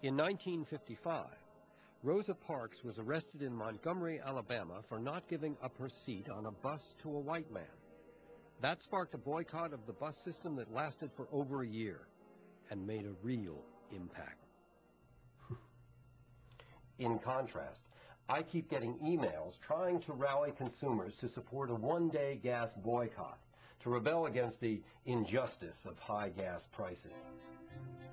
In 1955, Rosa Parks was arrested in Montgomery, Alabama for not giving up her seat on a bus to a white man. That sparked a boycott of the bus system that lasted for over a year and made a real impact. In contrast, I keep getting emails trying to rally consumers to support a one-day gas boycott, to rebel against the injustice of high gas prices.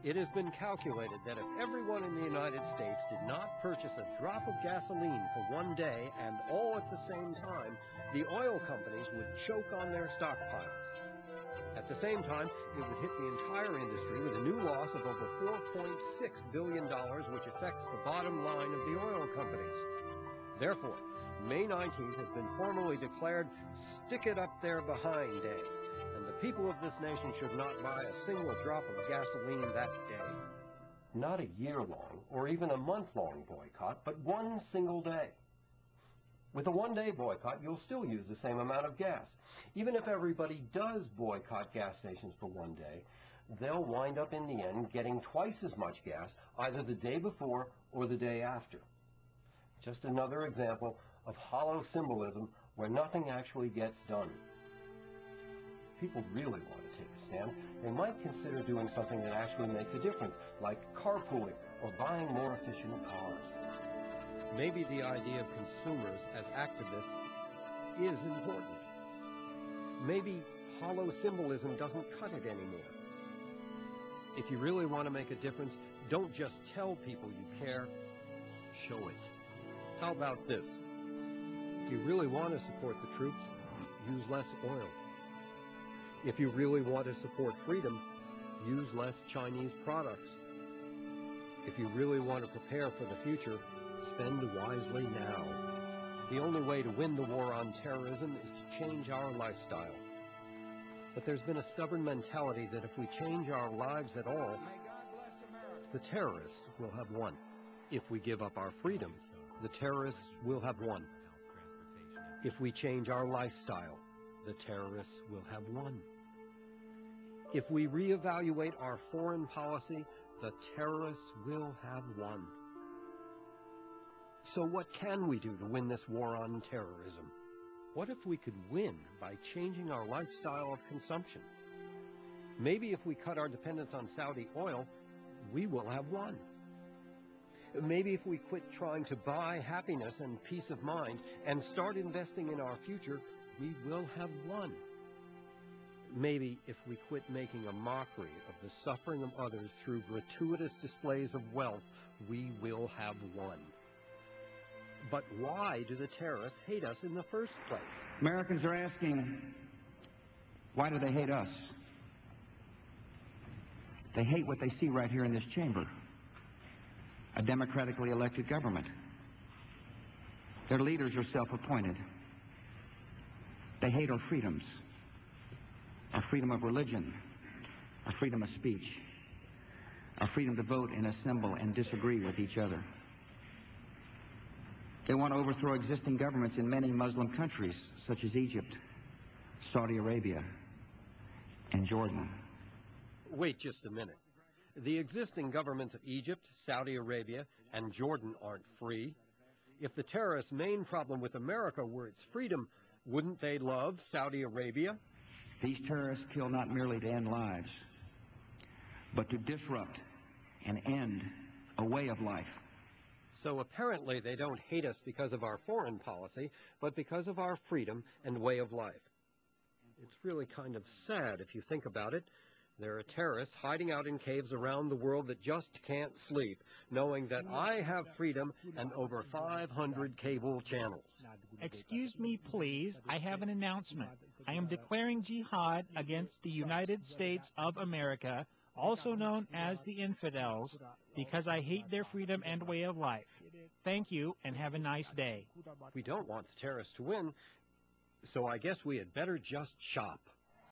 It has been calculated that if everyone in the United States did not purchase a drop of gasoline for one day and all at the same time, the oil companies would choke on their stockpiles. At the same time, it would hit the entire industry with a new loss of over $4.6 billion, which affects the bottom line of the oil companies. Therefore, May 19th has been formally declared Stick It Up There Behind Day, and the people of this nation should not buy a single drop of gasoline that day. Not a year-long or even a month-long boycott, but one single day. With a one-day boycott, you'll still use the same amount of gas. Even if everybody does boycott gas stations for one day, they'll wind up in the end getting twice as much gas either the day before or the day after. Just another example of hollow symbolism where nothing actually gets done. If people really want to take a stand, they might consider doing something that actually makes a difference, like carpooling or buying more efficient cars. Maybe the idea of consumers as activists is important. Maybe hollow symbolism doesn't cut it anymore. If you really want to make a difference, don't just tell people you care, show it. How about this? If you really want to support the troops, use less oil. If you really want to support freedom, use less Chinese products. If you really want to prepare for the future, spend wisely now. The only way to win the war on terrorism is to change our lifestyle. But there's been a stubborn mentality that if we change our lives at all, the terrorists will have won. If we give up our freedoms, the terrorists will have won. If we change our lifestyle, the terrorists will have won. If we reevaluate our foreign policy, the terrorists will have won. So what can we do to win this war on terrorism? What if we could win by changing our lifestyle of consumption? Maybe if we cut our dependence on Saudi oil, we will have won. Maybe if we quit trying to buy happiness and peace of mind and start investing in our future, we will have won. Maybe if we quit making a mockery of the suffering of others through gratuitous displays of wealth, we will have won. But why do the terrorists hate us in the first place? Americans are asking, why do they hate us? They hate what they see right here in this chamber. A democratically elected government. Their leaders are self-appointed. They hate our freedoms. Our freedom of religion, our freedom of speech, our freedom to vote and assemble and disagree with each other. They want to overthrow existing governments in many Muslim countries, such as Egypt, Saudi Arabia, and Jordan. Wait just a minute. The existing governments of Egypt, Saudi Arabia, and Jordan aren't free. If the terrorists' main problem with America were its freedom, wouldn't they love Saudi Arabia? These terrorists kill not merely to end lives, but to disrupt and end a way of life. So apparently they don't hate us because of our foreign policy, but because of our freedom and way of life. It's really kind of sad if you think about it. There are terrorists hiding out in caves around the world that just can't sleep, knowing that I have freedom and over 500 cable channels. Excuse me, please. I have an announcement. I am declaring jihad against the United States of America, also known as the infidels, because I hate their freedom and way of life. Thank you, and have a nice day. We don't want the terrorists to win, so I guess we had better just shop.